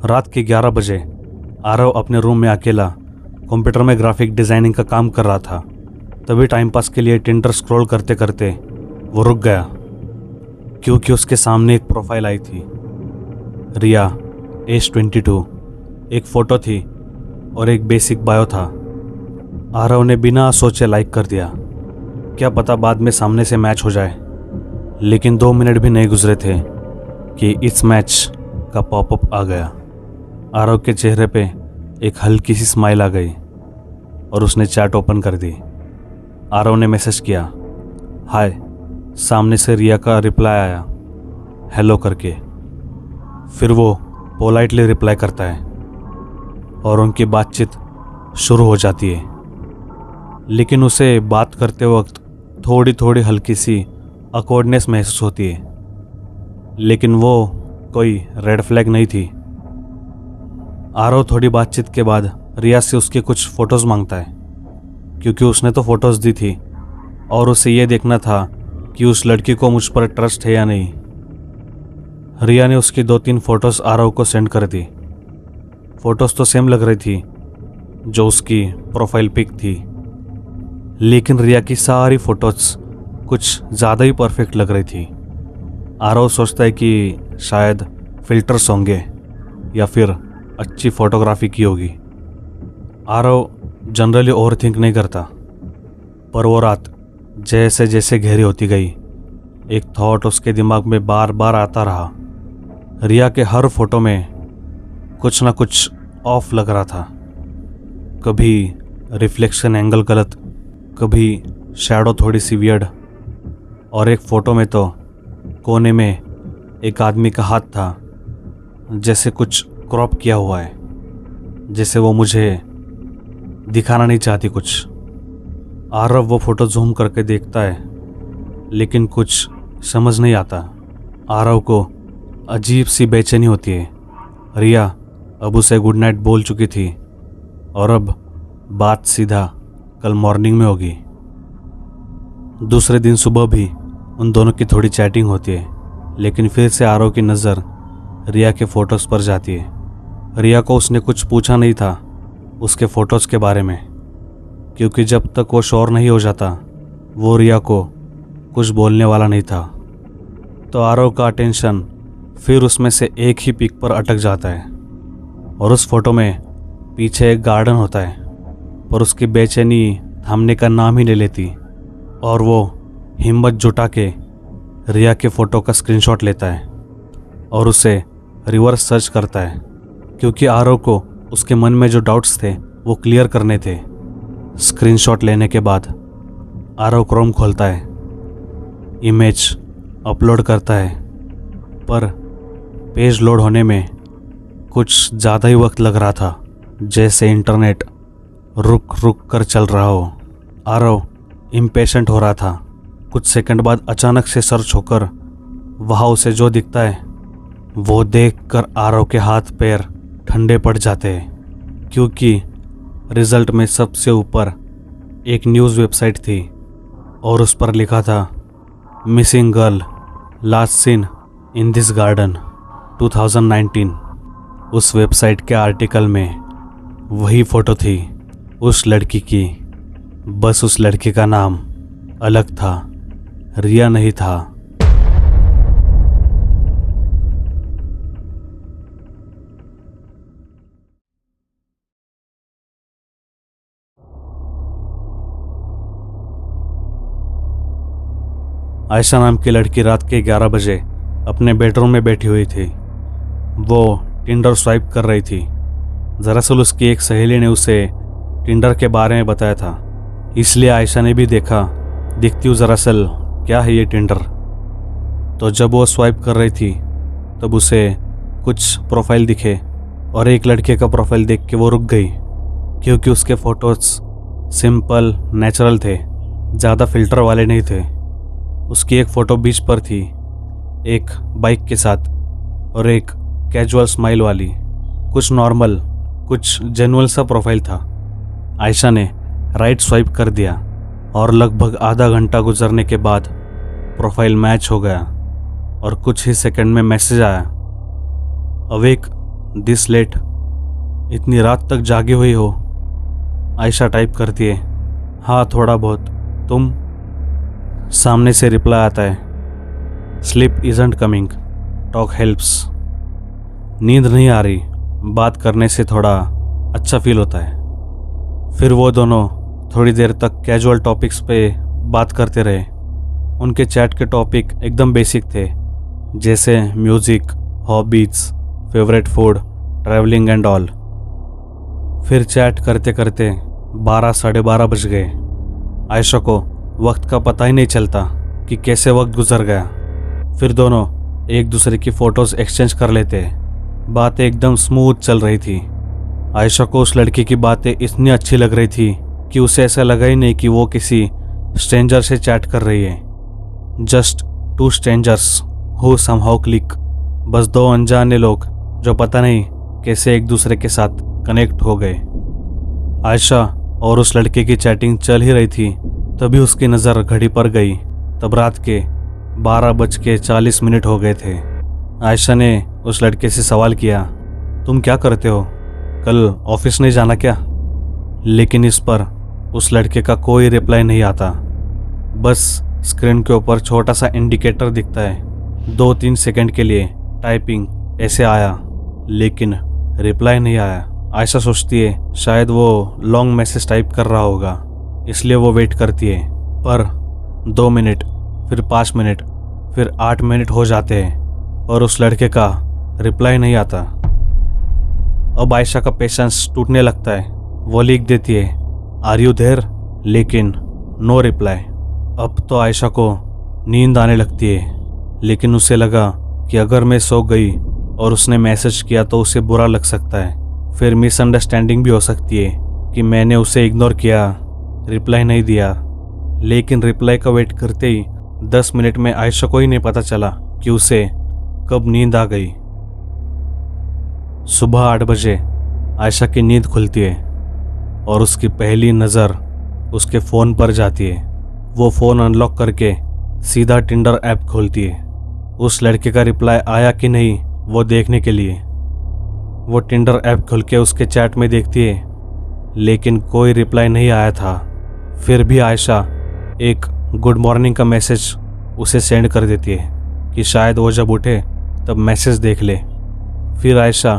रात के 11 बजे आरव अपने रूम में अकेला कंप्यूटर में ग्राफिक डिज़ाइनिंग का काम कर रहा था। तभी टाइम पास के लिए टिंडर स्क्रॉल करते करते वो रुक गया, क्योंकि उसके सामने एक प्रोफाइल आई थी। रिया, एज 22, एक फ़ोटो थी और एक बेसिक बायो था। आरव ने बिना सोचे लाइक कर दिया। क्या पता बाद में सामने से मैच हो जाए। लेकिन 2 मिनट भी नहीं गुजरे थे कि इस मैच का पॉपअप आ गया। आरव के चेहरे पे एक हल्की सी स्माइल आ गई और उसने चैट ओपन कर दी। आरव ने मैसेज किया, हाय। सामने से रिया का रिप्लाई आया, हेलो करके। फिर वो पोलाइटली रिप्लाई करता है और उनकी बातचीत शुरू हो जाती है। लेकिन उसे बात करते वक्त थोड़ी थोड़ी हल्की सी ऑकवर्डनेस महसूस होती है। लेकिन वो कोई रेड फ्लैग नहीं थी। आरव थोड़ी बातचीत के बाद रिया से उसके कुछ फ़ोटोज़ मांगता है, क्योंकि उसने तो फ़ोटोज़ दी थी और उसे ये देखना था कि उस लड़की को मुझ पर ट्रस्ट है या नहीं। रिया ने उसकी 2-3 फ़ोटोज़ आरव को सेंड कर दी। फ़ोटोज़ तो सेम लग रही थी जो उसकी प्रोफाइल पिक थी, लेकिन रिया की सारी फ़ोटोज़ कुछ ज़्यादा ही परफेक्ट लग रही थी। आरव सोचता है कि शायद फ़िल्टर्स होंगे या फिर अच्छी फ़ोटोग्राफी की होगी। आरव जनरली ओवर थिंक नहीं करता, पर वो रात जैसे जैसे गहरी होती गई, एक थॉट उसके दिमाग में बार बार आता रहा। रिया के हर फोटो में कुछ ना कुछ ऑफ लग रहा था। कभी रिफ्लेक्शन एंगल गलत, कभी शैडो थोड़ी सी वियर्ड, और एक फ़ोटो में तो कोने में एक आदमी का हाथ था, जैसे कुछ क्रॉप किया हुआ है, जैसे वो मुझे दिखाना नहीं चाहती कुछ। आरव वो फ़ोटो जूम करके देखता है, लेकिन कुछ समझ नहीं आता। आरव को अजीब सी बेचैनी होती है। रिया अब उसे गुड नाइट बोल चुकी थी और अब बात सीधा कल मॉर्निंग में होगी। दूसरे दिन सुबह भी उन दोनों की थोड़ी चैटिंग होती है, लेकिन फिर से आरव की नज़र रिया के फ़ोटोज़ पर जाती है। रिया को उसने कुछ पूछा नहीं था उसके फ़ोटोज़ के बारे में, क्योंकि जब तक वो श्योर नहीं हो जाता वो रिया को कुछ बोलने वाला नहीं था। तो आरव का अटेंशन फिर उसमें से एक ही पिक पर अटक जाता है, और उस फोटो में पीछे एक गार्डन होता है, पर उसकी बेचैनी थामने का नाम ही नहीं लेती, और वो हिम्मत जुटा के रिया के फ़ोटो का स्क्रीनशॉट लेता है और उसे रिवर्स सर्च करता है, क्योंकि आरव को उसके मन में जो डाउट्स थे वो क्लियर करने थे। स्क्रीनशॉट लेने के बाद आरव क्रोम खोलता है, इमेज अपलोड करता है, पर पेज लोड होने में कुछ ज़्यादा ही वक्त लग रहा था, जैसे इंटरनेट रुक रुक कर चल रहा हो। आरव इम्पेशेंट हो रहा था। कुछ सेकंड बाद अचानक से सर्च होकर वहाँ उसे जो दिखता है वो देखकर आरव के हाथ पैर ठंडे पड़ जाते हैं, क्योंकि रिजल्ट में सबसे ऊपर एक न्यूज़ वेबसाइट थी और उस पर लिखा था, missing girl last seen in this garden 2019। उस वेबसाइट के आर्टिकल में वही फ़ोटो थी उस लड़की की, बस उस लड़की का नाम अलग था, रिया नहीं था। आयशा नाम की लड़की रात के 11 बजे अपने बेडरूम में बैठी हुई थी। वो टिंडर स्वाइप कर रही थी। दरअसल उसकी एक सहेली ने उसे टिंडर के बारे में बताया था, इसलिए आयशा ने भी देखा, दिखती हूँ दरअसल क्या है ये टिंडर। तो जब वो स्वाइप कर रही थी तब उसे कुछ प्रोफाइल दिखे और एक लड़के का प्रोफाइल देख के वो रुक गई, क्योंकि उसके फ़ोटोज़ सिंपल नेचुरल थे, ज़्यादा फिल्टर वाले नहीं थे। उसकी एक फ़ोटो बीच पर थी, एक बाइक के साथ, और एक कैजुअल स्माइल वाली, कुछ नॉर्मल कुछ जेन्युइन सा प्रोफाइल था। आयशा ने राइट स्वाइप कर दिया और लगभग आधा घंटा गुजरने के बाद प्रोफाइल मैच हो गया और कुछ ही सेकंड में मैसेज आया, अवेक दिस लेट, इतनी रात तक जागी हुई हो? आयशा टाइप करती है, हाँ थोड़ा बहुत। तुम? सामने से रिप्लाई आता है, sleep isn't coming, talk helps. नींद नहीं आ रही, बात करने से थोड़ा अच्छा फील होता है। फिर वो दोनों थोड़ी देर तक कैजुअल टॉपिक्स पे बात करते रहे। उनके चैट के टॉपिक एकदम बेसिक थे, जैसे music, hobbies, favourite food, travelling and all. फिर चैट करते करते 12 साढ़े 12 बज गए। आयशा को वक्त का पता ही नहीं चलता कि कैसे वक्त गुजर गया। फिर दोनों एक दूसरे की फ़ोटोज़ एक्सचेंज कर लेते। बातें एकदम स्मूथ चल रही थी। आयशा को उस लड़की की बातें इतनी अच्छी लग रही थी कि उसे ऐसा लगा ही नहीं कि वो किसी स्ट्रेंजर से चैट कर रही है। Just two strangers who somehow click, बस दो अनजाने लोग जो पता नहीं कैसे एक दूसरे के साथ कनेक्ट हो गए। आयशा और उस लड़के की चैटिंग चल ही रही थी, तभी उसकी नज़र घड़ी पर गई। तब रात के 12:40 हो गए थे। आयशा ने उस लड़के से सवाल किया, तुम क्या करते हो? कल ऑफिस नहीं जाना क्या? लेकिन इस पर उस लड़के का कोई रिप्लाई नहीं आता। बस स्क्रीन के ऊपर छोटा सा इंडिकेटर दिखता है। 2-3 सेकंड के लिए टाइपिंग ऐसे आया, लेकिन रिप्लाई नहीं आया। आयशा सोचती है शायद वो लॉन्ग मैसेज टाइप कर रहा होगा, इसलिए वो वेट करती है। पर 2 मिनट, फिर 5 मिनट, फिर 8 मिनट हो जाते हैं और उस लड़के का रिप्लाई नहीं आता। अब आयशा का पेशेंस टूटने लगता है। वो लिख देती है, आर यू देयर, लेकिन नो रिप्लाई। अब तो आयशा को नींद आने लगती है, लेकिन उसे लगा कि अगर मैं सो गई और उसने मैसेज किया तो उसे बुरा लग सकता है। फिर मिसअंडरस्टैंडिंग भी हो सकती है कि मैंने उसे इग्नोर किया, रिप्लाई नहीं दिया। लेकिन रिप्लाई का वेट करते ही 10 मिनट में आयशा को ही नहीं पता चला कि उसे कब नींद आ गई। सुबह 8 बजे आयशा की नींद खुलती है और उसकी पहली नज़र उसके फ़ोन पर जाती है। वो फ़ोन अनलॉक करके सीधा टिंडर ऐप खोलती है, उस लड़के का रिप्लाई आया कि नहीं वो देखने के लिए। वो टिंडर ऐप खोल के उसके चैट में देखती है, लेकिन कोई रिप्लाई नहीं आया था। फिर भी आयशा एक गुड मॉर्निंग का मैसेज उसे सेंड कर देती है कि शायद वो जब उठे तब मैसेज देख ले। फिर आयशा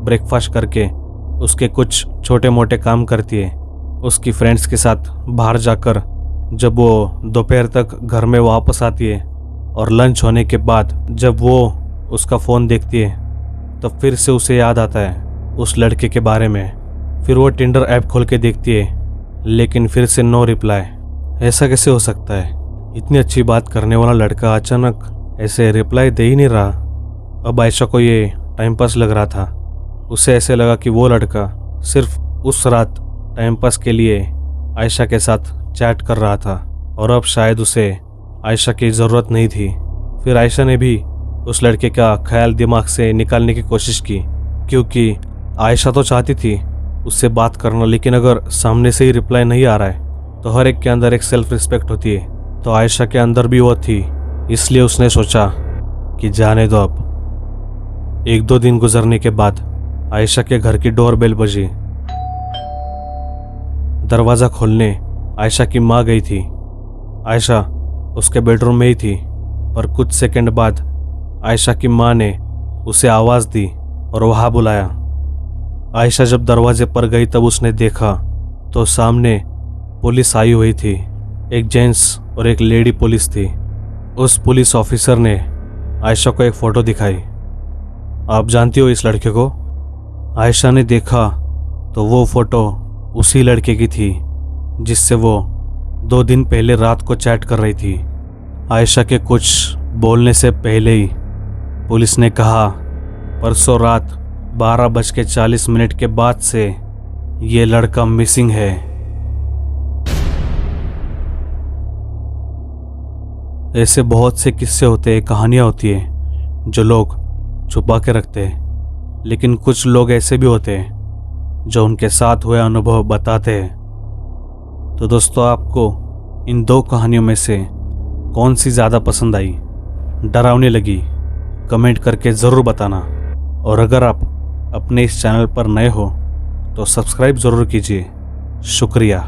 ब्रेकफास्ट करके उसके कुछ छोटे मोटे काम करती है। उसकी फ्रेंड्स के साथ बाहर जाकर जब वो दोपहर तक घर में वापस आती है और लंच होने के बाद जब वो उसका फ़ोन देखती है तब फिर से उसे याद आता है उस लड़के के बारे में। फिर वो टिंडर ऐप खोल के देखती है, लेकिन फिर से नो रिप्लाई। ऐसा कैसे हो सकता है? इतनी अच्छी बात करने वाला लड़का अचानक ऐसे रिप्लाई दे ही नहीं रहा। अब आयशा को ये टाइम पास लग रहा था। उसे ऐसे लगा कि वो लड़का सिर्फ उस रात टाइम पास के लिए आयशा के साथ चैट कर रहा था और अब शायद उसे आयशा की ज़रूरत नहीं थी। फिर आयशा ने भी उस लड़के का ख्याल दिमाग से निकालने की कोशिश की, क्योंकि आयशा तो चाहती थी उससे बात करना, लेकिन अगर सामने से ही रिप्लाई नहीं आ रहा है तो हर एक के अंदर एक सेल्फ रिस्पेक्ट होती है। तो आयशा के अंदर भी वो थी, इसलिए उसने सोचा कि जाने दो अब। 1-2 दिन गुजरने के बाद आयशा के घर की डोरबेल बजी। दरवाज़ा खोलने आयशा की माँ गई थी। आयशा उसके बेडरूम में ही थी, पर कुछ सेकंड बाद आयशा की माँ ने उसे आवाज़ दी और वहाँ बुलाया। आयशा जब दरवाजे पर गई तब उसने देखा तो सामने पुलिस आई हुई थी। एक जेंट्स और एक लेडी पुलिस थी। उस पुलिस ऑफिसर ने आयशा को एक फ़ोटो दिखाई। आप जानती हो इस लड़के को? आयशा ने देखा तो वो फ़ोटो उसी लड़के की थी जिससे वो 2 दिन पहले रात को चैट कर रही थी। आयशा के कुछ बोलने से पहले ही पुलिस ने कहा, परसों रात 12:40 के बाद से ये लड़का मिसिंग है। ऐसे बहुत से किस्से होते हैं, कहानियाँ होती हैं जो लोग छुपा के रखते हैं, लेकिन कुछ लोग ऐसे भी होते हैं जो उनके साथ हुए अनुभव बताते हैं। तो दोस्तों, आपको इन 2 कहानियों में से कौन सी ज़्यादा पसंद आई, डरावनी लगी? कमेंट करके ज़रूर बताना। और अगर आप अपने इस चैनल पर नए हो तो सब्सक्राइब ज़रूर कीजिए। शुक्रिया।